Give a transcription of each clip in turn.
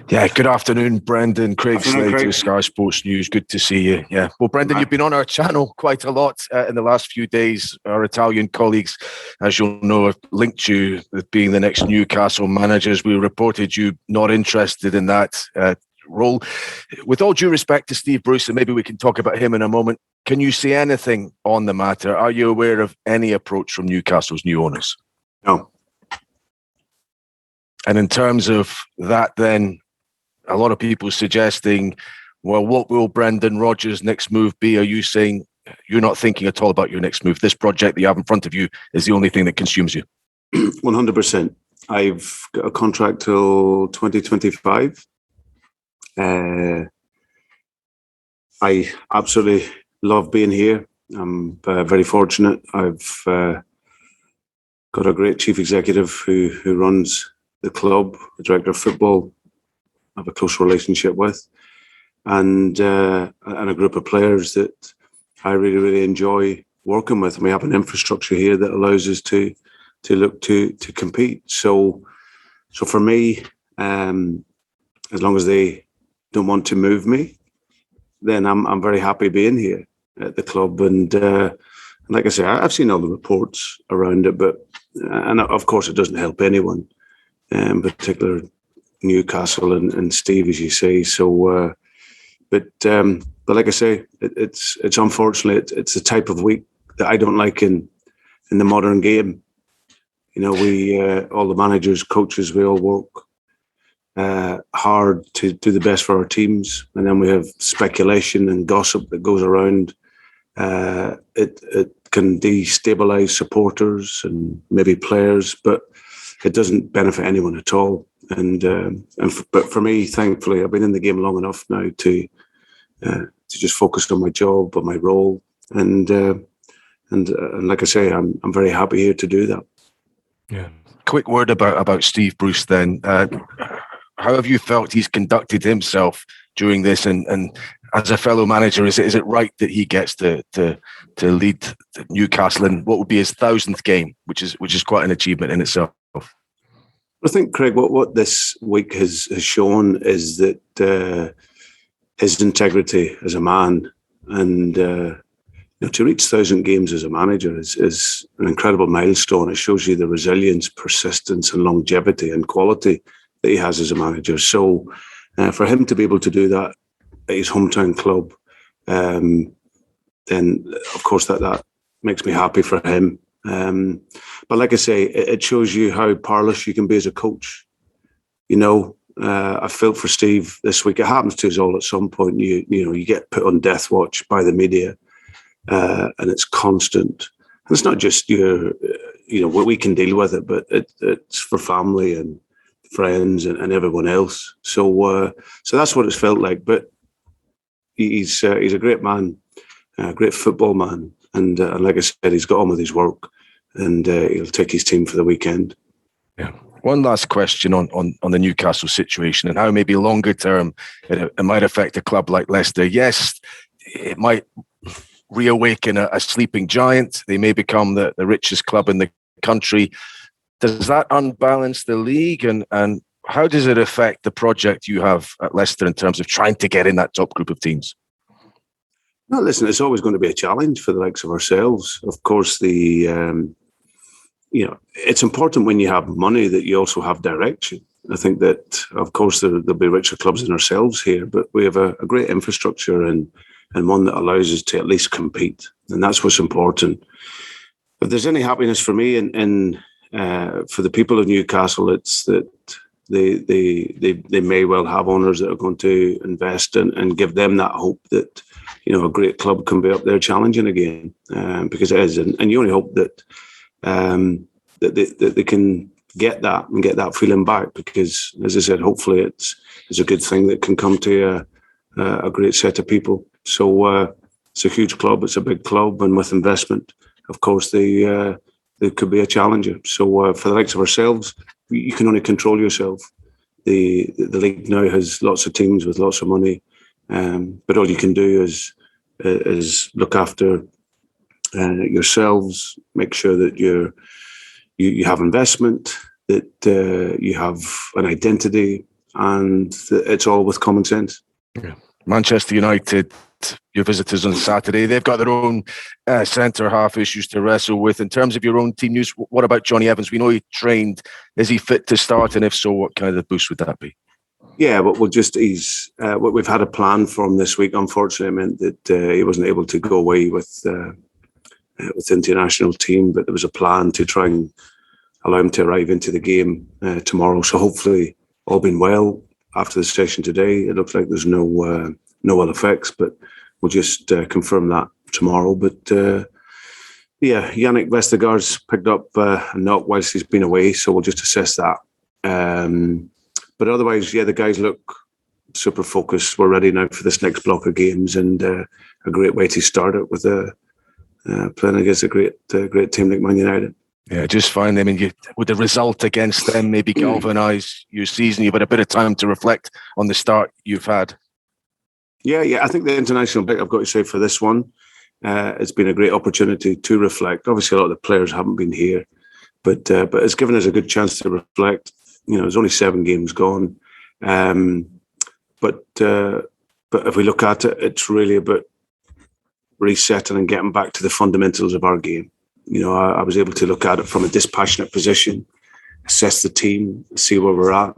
Yeah, good afternoon, Brendan. Craig Afternoon, Slade, Craig. Sky Sports News. Good to see you. Yeah. Well, Brendan, you've been on our channel quite a lot in the last few days. Our Italian colleagues, as you'll know, have linked you with being the next Newcastle managers. We reported you not interested in that role. With all due respect to Steve Bruce, and maybe we can talk about him in a moment, can you say anything on the matter? Are you aware of any approach from Newcastle's new owners? No. And in terms of that, then, a lot of people suggesting, well, what will Brendan Rodgers' next move be? Are you saying you're not thinking at all about your next move? This project that you have in front of you is the only thing that consumes you? 100%. I've got a contract till 2025. I absolutely love being here. I'm very fortunate. I've got a great chief executive who runs the club, the director of football. I have a close relationship with, and a group of players that I really, really enjoy working with. And we have an infrastructure here that allows us to look to compete. So for me, as long as they don't want to move me, then I'm very happy being here at the club. And like I say, I've seen all the reports around it, and of course it doesn't help anyone, in particular Newcastle and Steve, as you say. So, but like I say, it's unfortunate. It's the type of week that I don't like in the modern game. You know, we all the managers, coaches, we all work hard to do the best for our teams, and then we have speculation and gossip that goes around. It can destabilise supporters and maybe players, but it doesn't benefit anyone at all. But for me, thankfully, I've been in the game long enough now to just focus on my job, on my role, and like I say, I'm very happy here to do that. Yeah. Quick word about Steve Bruce then. How have you felt he's conducted himself during this? And as a fellow manager, is it right that he gets to lead Newcastle in what would be his 1,000th game, which is quite an achievement in itself? I think, Craig, what this week has shown is that his integrity as a man, and to reach 1,000 games as a manager is an incredible milestone. It shows you the resilience, persistence, and longevity and quality that he has as a manager. So for him to be able to do that at his hometown club, then of course that makes me happy for him. But like I say, it shows you how powerless you can be as a coach. You know, I felt for Steve this week. It happens to us all at some point. You get put on death watch by the media, and it's constant. And it's not just what we can deal with it, but it's for family and friends and everyone else. So that's what it's felt like. But he's a great man, a great football man, and like I said, he's got on with his work, and he'll take his team for the weekend. Yeah. One last question on the Newcastle situation and how maybe longer term it might affect a club like Leicester. Yes, it might reawaken a sleeping giant. They may become the richest club in the country. Does that unbalance the league? And how does it affect the project you have at Leicester in terms of trying to get in that top group of teams? No, listen, it's always going to be a challenge for the likes of ourselves. Of course, it's important when you have money that you also have direction. I think that, of course, there'll be richer clubs than ourselves here, but we have a great infrastructure and one that allows us to at least compete. And that's what's important. If there's any happiness for me and for the people of Newcastle, it's that they may well have owners that are going to invest and give them that hope that, a great club can be up there challenging again, because it is. And you only hope that that they can get that and get that feeling back, because, as I said, hopefully it's a good thing that can come to a great set of people. So it's a huge club, it's a big club, and with investment, of course, they could be a challenger. So for the likes of ourselves, you can only control yourself. The league now has lots of teams with lots of money, but all you can do is look after yourselves, make sure that you have investment, that you have an identity, and it's all with common sense. Yeah. Manchester United, your visitors on Saturday, they've got their own centre-half issues to wrestle with. In terms of your own team news, what about Johnny Evans? We know he trained. Is he fit to start? And if so, what kind of boost would that be? Yeah, but we've had a plan for him this week. Unfortunately, it meant that he wasn't able to go away with the international team, but there was a plan to try and allow him to arrive into the game tomorrow. So hopefully, all being well, after the session today, it looks like there's no ill effects, but we'll just confirm that tomorrow. But Yannick Vestergaard's picked up a knock whilst he's been away, so we'll just assess that. But otherwise, the guys look super focused. We're ready now for this next block of games, and a great way to start it with playing against a great team like Man United. Yeah, just fine. I mean, with the result against them, maybe galvanise your season. You've had a bit of time to reflect on the start you've had. Yeah. I think the international break, I've got to say, for this one, it's been a great opportunity to reflect. Obviously, a lot of the players haven't been here, but it's given us a good chance to reflect. There's only 7 games gone, but if we look at it, it's really about resetting and getting back to the fundamentals of our game. I was able to look at it from a dispassionate position, assess the team, see where we're at,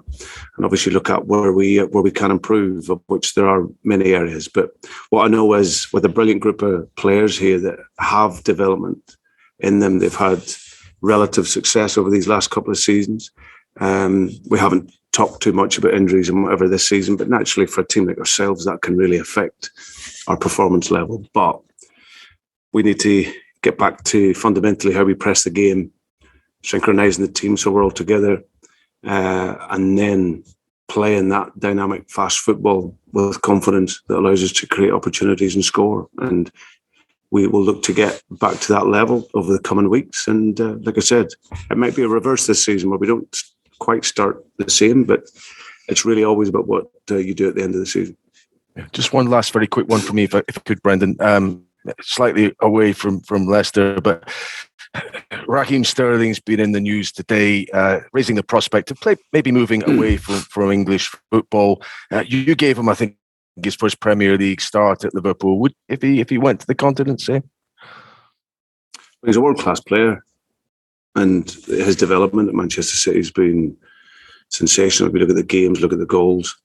and obviously look at where we can improve, of which there are many areas. But what I know is, with a brilliant group of players here that have development in them, they've had relative success over these last couple of seasons. We haven't talked too much about injuries and whatever this season, but naturally for a team like ourselves, that can really affect our performance level. But we need to get back to fundamentally how we press the game, synchronising the team so we're all together, and then playing that dynamic, fast football with confidence that allows us to create opportunities and score. And we will look to get back to that level over the coming weeks. And like I said, it might be a reverse this season where we don't quite start the same, but it's really always about what you do at the end of the season. Yeah, just one last very quick one for me, if I could, Brendan. Slightly away from Leicester, but Raheem Sterling's been in the news today, raising the prospect of maybe moving away from English football. You gave him, I think, his first Premier League start at Liverpool. Would if he went to the continent, say? He's a world-class player, and his development at Manchester City has been sensational. If we look at the games, look at the goals.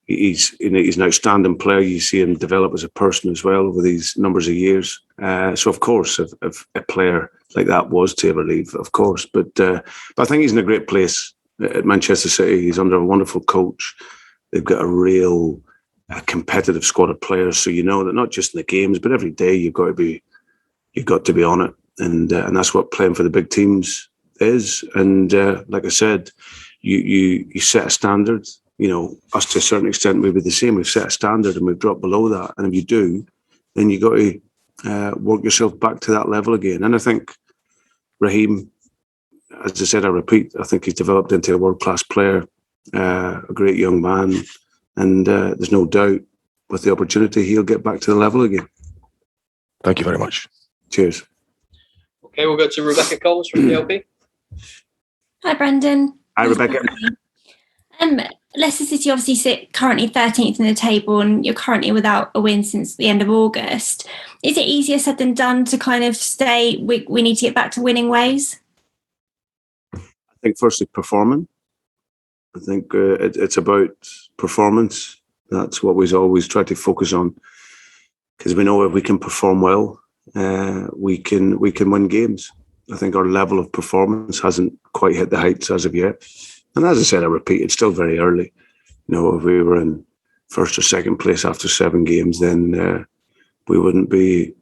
He's an outstanding player. You see him develop as a person as well over these numbers of years. So, of course, if a player like that was to ever leave, of course. But I think he's in a great place at Manchester City. He's under a wonderful coach. They've got a real competitive squad of players. So you know that not just in the games, but every day you've got to be on it, and that's what playing for the big teams is. And like I said, you set a standard. Us to a certain extent, we'll be the same. We've set a standard and we've dropped below that. And if you do, then you've got to work yourself back to that level again. And I think Raheem, as I said, I repeat, I think he's developed into a world-class player, a great young man. And there's no doubt with the opportunity, he'll get back to the level again. Thank you very much. Cheers. Okay, we'll go to Rebecca Coles from the LP. Hi, Brendan. Hi, Rebecca. Leicester City obviously sit currently 13th in the table, and you're currently without a win since the end of August. Is it easier said than done to kind of stay, we need to get back to winning ways? I think firstly, performing. I think it's about performance. That's what we always try to focus on, because we know if we can perform well, we can win games. I think our level of performance hasn't quite hit the heights as of yet. And as I said, I repeat, it's still very early. If we were in first or second place after 7 games, then we wouldn't be,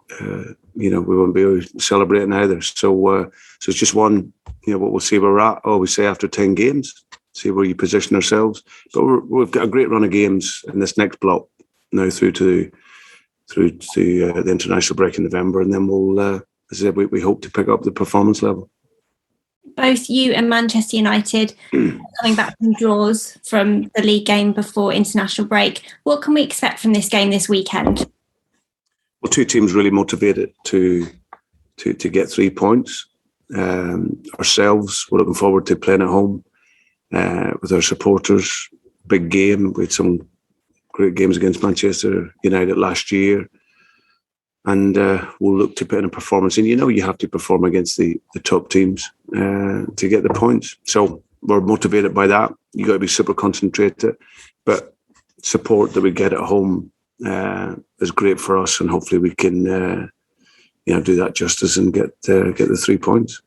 we wouldn't be celebrating either. So it's just one, what we'll see where we're at. Always say after 10 games, see where you position ourselves. But we've got a great run of games in this next block now through to the international break in November, and then we'll, as I said, we hope to pick up the performance level. Both you and Manchester United coming back from draws from the league game before international break. What can we expect from this game this weekend? Well, 2 teams really motivated to get 3 points. Ourselves, we're looking forward to playing at home. with our supporters. Big game. We had some great games against Manchester United last year. And we'll look to put in a performance. And you have to perform against the top teams to get the points. So we're motivated by that. You got to be super concentrated. But support that we get at home is great for us. And hopefully we can do that justice and get the 3 points.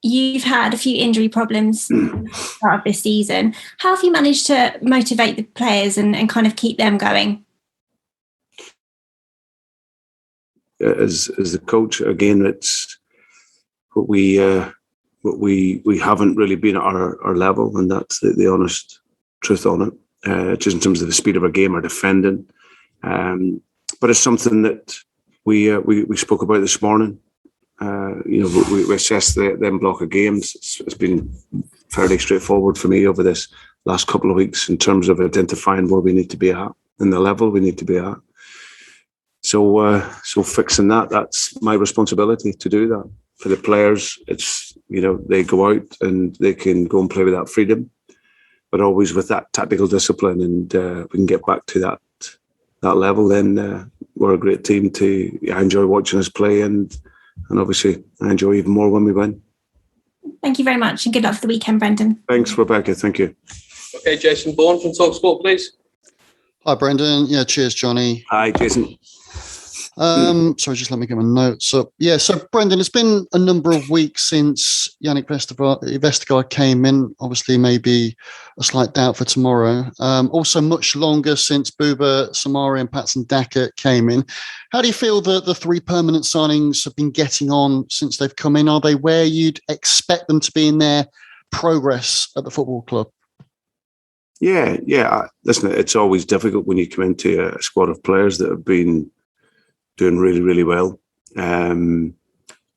You've had a few injury problems at the start of this season. How have you managed to motivate the players and kind of keep them going? As the coach, again, it's what we haven't really been at our level, and that's the honest truth on it. Just in terms of the speed of our game, our defending, but it's something that we spoke about this morning. We assessed them block of games. It's been fairly straightforward for me over this last couple of weeks in terms of identifying where we need to be at and the level we need to be at. So fixing that's my responsibility to do that. For the players, it's, they go out and they can go and play with that freedom, but always with that tactical discipline, and we can get back to that level, then we're a great team I enjoy watching us play, and obviously I enjoy even more when we win. Thank you very much, and good luck for the weekend, Brendan. Thanks, Rebecca. Thank you. Okay, Jason Bourne from TalkSport, please. Hi, Brendan. Yeah, cheers, Johnny. Hi, Jason. Sorry, just let me get my notes up. Yeah, so Brendan, it's been a number of weeks since Yannick Vestergaard came in. Obviously, maybe a slight doubt for tomorrow. Also, much longer since Buba Samari and Patson Daka came in. How do you feel that the 3 permanent signings have been getting on since they've come in? Are they where you'd expect them to be in their progress at the football club? Yeah. Listen, it's always difficult when you come into a squad of players that have been doing really, really well. Yannick,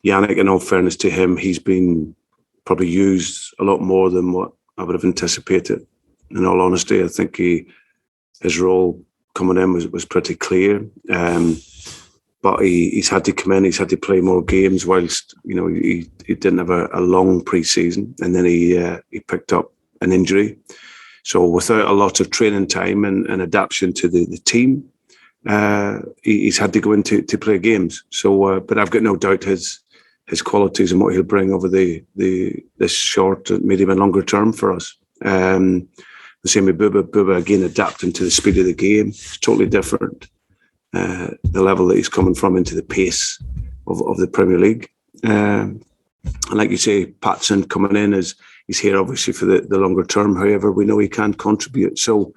in all fairness to him, he's been probably used a lot more than what I would have anticipated. In all honesty, I think his role coming in was pretty clear. But he's had to come in, he's had to play more games whilst, he didn't have a long pre-season, and then he picked up an injury. So without a lot of training time and adaptation to the team, he's had to go into to play games. So, but I've got no doubt his qualities and what he'll bring over this short, medium, and longer term for us. The same with Buba. Buba again adapting to the speed of the game. It's totally different. The level that he's coming from into the pace of the Premier League. And like you say, Patson coming in he's here obviously for the longer term. However, we know he can contribute. So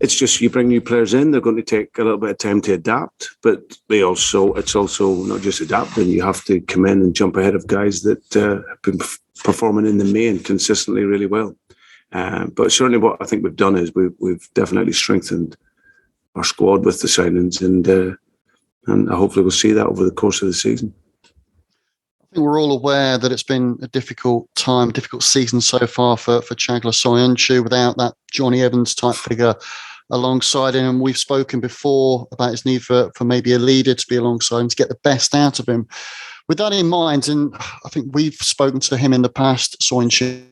it's just you bring new players in, they're going to take a little bit of time to adapt, but it's also not just adapting. You have to come in and jump ahead of guys that have been performing in the main consistently really well. But certainly what I think we've done is we've definitely strengthened our squad with the signings, and hopefully we'll see that over the course of the season. I think we're all aware that it's been a difficult season so far for Chagla Soyuncu without that Johnny Evans type figure alongside him. And we've spoken before about his need for maybe a leader to be alongside him to get the best out of him. With that in mind, and I think we've spoken to him in the past, Soyuncu,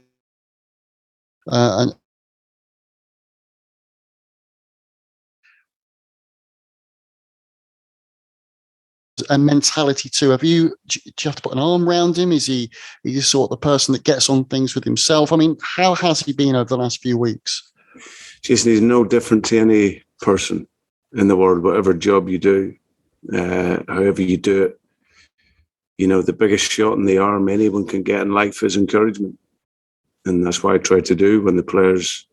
a mentality too. Do you have to put an arm around him? Is he sort of the person that gets on things with himself? I mean, how has he been over the last few weeks? Jason, he's no different to any person in the world, whatever job you do, however you do it. The biggest shot in the arm anyone can get in life is encouragement. And that's what I try to do when the players,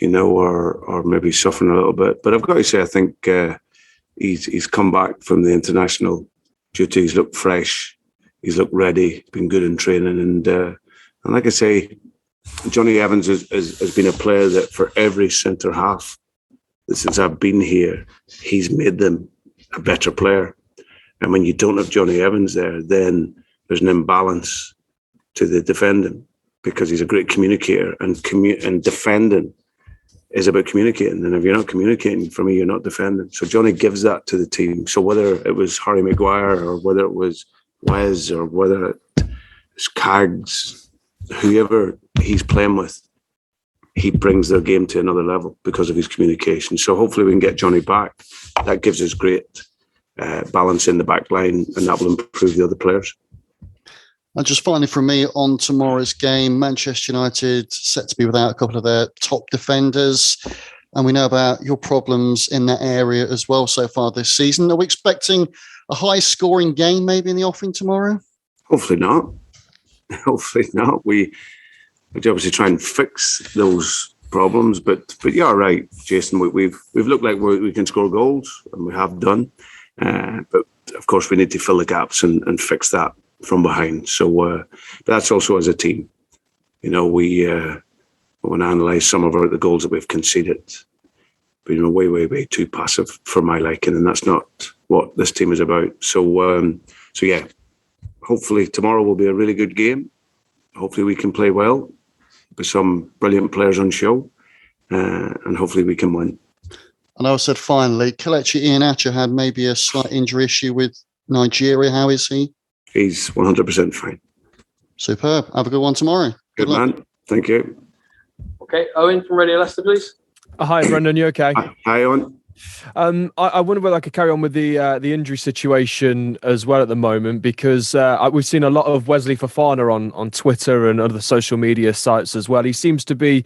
are maybe suffering a little bit. But I've got to say, I think he's come back from the international duty. He's looked fresh. He's looked ready. Been good in training. And like I say, Johnny Evans has been a player that for every centre half since I've been here, he's made them a better player. And when you don't have Johnny Evans there, then there's an imbalance to the defending, because he's a great communicator, and defending is about communicating. And if you're not communicating, for me, you're not defending. So Johnny gives that to the team. So whether it was Harry Maguire or whether it was Wes or whether it was Cags, whoever he's playing with, he brings their game to another level because of his communication. So hopefully we can get Johnny back. That gives us great balance in the back line, and that will improve the other players. And just finally from me on tomorrow's game, Manchester United set to be without a couple of their top defenders. And we know about your problems in that area as well so far this season. Are we expecting a high-scoring game maybe in the offing tomorrow? Hopefully not. Hopefully not. We obviously try and fix those problems, but you're right, Jason. We've looked like we can score goals, and we have done. But of course, we need to fill the gaps and fix that from behind. So, but that's also as a team. You know, we want to analyse some of the goals that we've conceded. Been way too passive for my liking, and that's not what this team is about. So yeah, hopefully tomorrow will be a really good game. Hopefully we can play well with some brilliant players on show, and hopefully we can win. And I said finally, Kelechi Iheanacho had maybe a slight injury issue with Nigeria. How is he? He's 100% fine. Superb. Have a good one tomorrow. Good luck. man. Thank you. Okay, Owen from Radio Leicester, please. Hi, Brendan. You okay? Hi, Owen. I wonder whether I could carry on with the injury situation as well at the moment, because we've seen a lot of Wesley Fofana on Twitter and other social media sites as well. He seems to be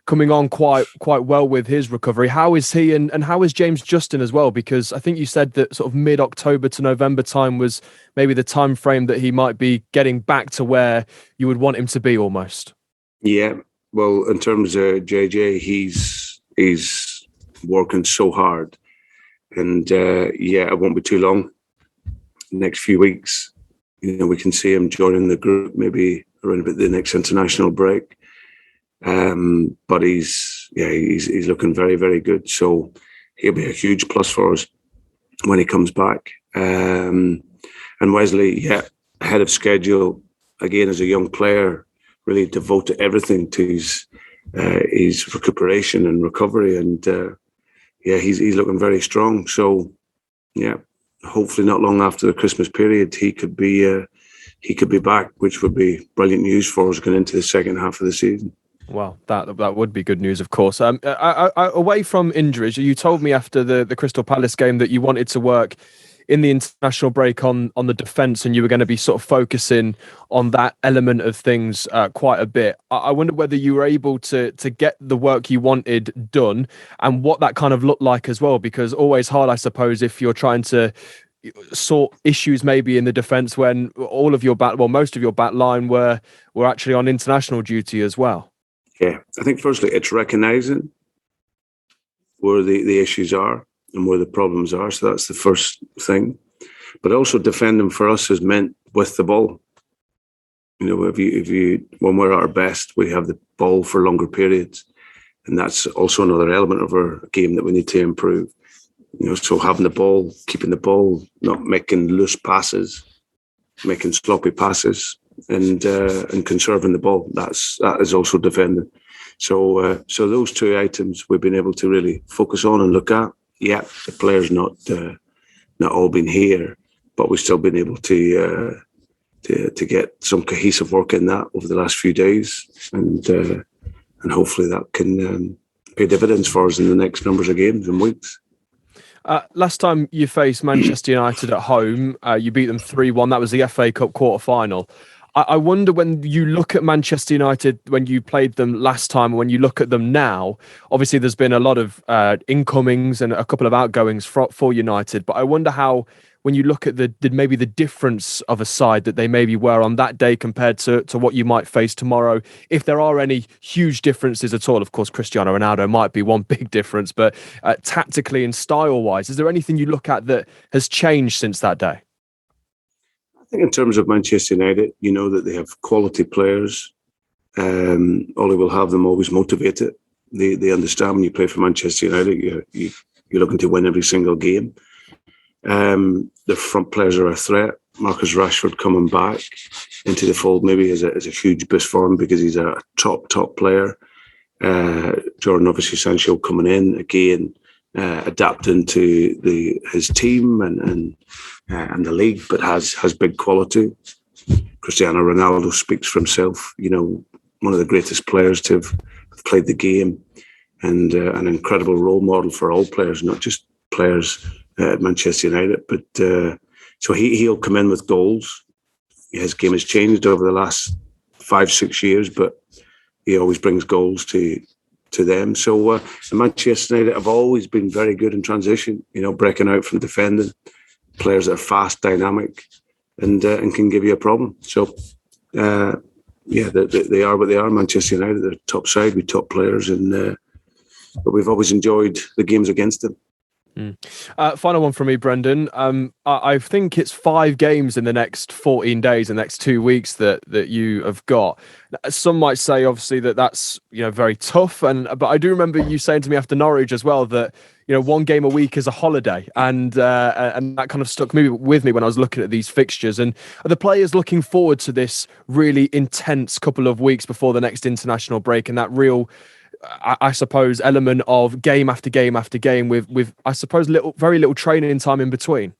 coming on quite well with his recovery. How is he, and how is James Justin as well? Because I think you said that sort of mid-October to November time was maybe the time frame that he might be getting back to where you would want him to be almost. Yeah, well, in terms of JJ, he's working so hard, and it won't be too long. Next few weeks, we can see him joining the group maybe around about the next international break. But he's looking very, very good. So he'll be a huge plus for us when he comes back. And Wesley, ahead of schedule again as a young player, really devoted everything to his recuperation and recovery, and he's looking very strong. So hopefully not long after the Christmas period he could be back, which would be brilliant news for us going into the second half of the season. Well, that would be good news, of course. Away from injuries, you told me after the Crystal Palace game that you wanted to work in the international break on the defence, and you were going to be sort of focusing on that element of things quite a bit. I wonder whether you were able to get the work you wanted done, and what that kind of looked like as well, because always hard, I suppose, if you're trying to sort issues maybe in the defence when most of your back line were actually on international duty as well. Yeah, I think firstly it's recognising where the issues are and where the problems are. So that's the first thing. But also defending for us is meant with the ball. If you when we're at our best, we have the ball for longer periods, and that's also another element of our game that we need to improve. So having the ball, keeping the ball, not making loose passes, making sloppy passes, and conserving the ball. That is also defending. So those two items we've been able to really focus on and look at. Yeah, the players not all been here, but we've still been able to get some cohesive work in that over the last few days, and hopefully that can pay dividends for us in the next numbers of games and weeks. Last time you faced Manchester United at home, you beat them 3-1. That was the FA Cup quarter-final. I wonder, when you look at Manchester United, when you played them last time, when you look at them now, obviously there's been a lot of incomings and a couple of outgoings for United. But I wonder how, when you look at maybe the difference of a side that they maybe were on that day compared to what you might face tomorrow, if there are any huge differences at all. Of course, Cristiano Ronaldo might be one big difference, but tactically and style-wise, is there anything you look at that has changed since that day? I think in terms of Manchester United, you know that they have quality players. Ollie will have them always motivated. They understand when you play for Manchester United, you're looking to win every single game. The front players are a threat. Marcus Rashford coming back into the fold maybe is a huge boost for him, because he's a top player. Jordan, obviously, Sancho coming in again, adapting to his team and the league, but has big quality. Cristiano Ronaldo speaks for himself. One of the greatest players to have played the game, and an incredible role model for all players, not just players at Manchester United. But so he'll come in with goals. His game has changed over the last 5-6 years, but he always brings goals to them. So Manchester United have always been very good in transition, breaking out from defending, players that are fast, dynamic, and can give you a problem. So, they are what they are. Manchester United, they're top side with top players, but we've always enjoyed the games against them. Final one from me, Brendan. I think it's 5 games in the next 14 days, the next 2 weeks that you have got. Some might say, obviously, that's very tough, but I do remember you saying to me after Norwich as well that 1 game a week is a holiday, and that kind of stuck with me when I was looking at these fixtures. And are the players looking forward to this really intense couple of weeks before the next international break, and that real, I suppose, element of game after game after game with I suppose very little training time in between?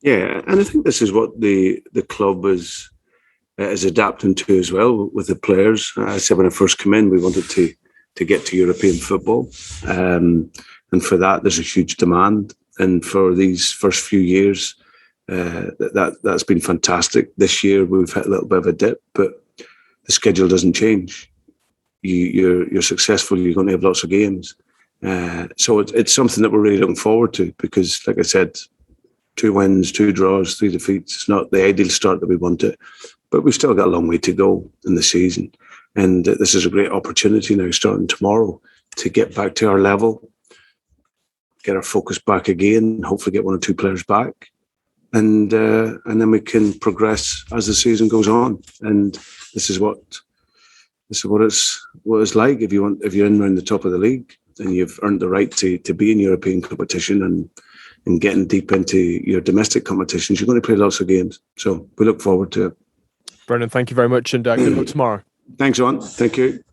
Yeah, and I think this is what the club is adapting to as well with the players. I said when I first came in, we wanted to get to European football, and for that there's a huge demand. And for these first few years, that's been fantastic. This year we've hit a little bit of a dip, but the schedule doesn't change. You're successful, you're going to have lots of games. So it's something that we're really looking forward to, because, like I said, 2 wins, 2 draws, 3 defeats. It's not the ideal start that we wanted, but we've still got a long way to go in the season. And this is a great opportunity now, starting tomorrow, to get back to our level, get our focus back again, hopefully get 1 or 2 players back. And then we can progress as the season goes on. And this is what it's like. If you're in around the top of the league and you've earned the right to be in European competition and getting deep into your domestic competitions, you're going to play lots of games. So we look forward to it. Brendan, thank you very much, and good luck tomorrow. Thanks, Owen. Thank you.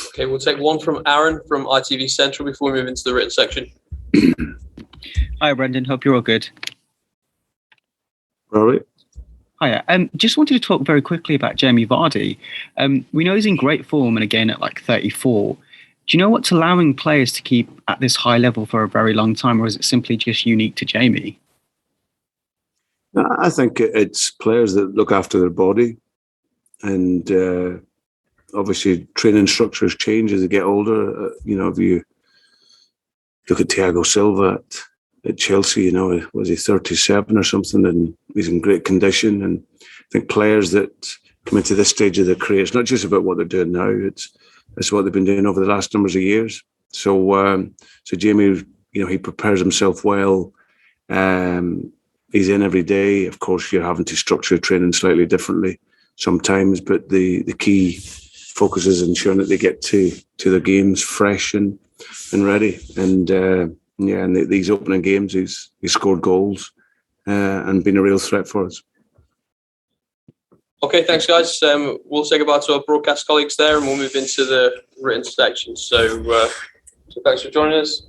Okay, we'll take one from Aaron from ITV Central before we move into the written section. Hi, Brendan. Hope you're all good. All right. Hiya. Just wanted to talk very quickly about Jamie Vardy. We know he's in great form, and again at like 34. Do you know what's allowing players to keep at this high level for a very long time, or is it simply just unique to Jamie? I think it's players that look after their body, and obviously training structures change as they get older. If you look at Thiago Silva at Chelsea, was he 37 or something, and he's in great condition. And I think players that come into this stage of their career, it's not just about what they're doing now, it's what they've been doing over the last numbers of years. So Jamie, he prepares himself well. He's in every day. Of course, you're having to structure training slightly differently sometimes, but the key focus is ensuring that they get to their games fresh and ready. And and these opening games, he's scored goals and been a real threat for us. Okay, thanks, guys. We'll say goodbye to our broadcast colleagues there, and we'll move into the written section. So thanks for joining us.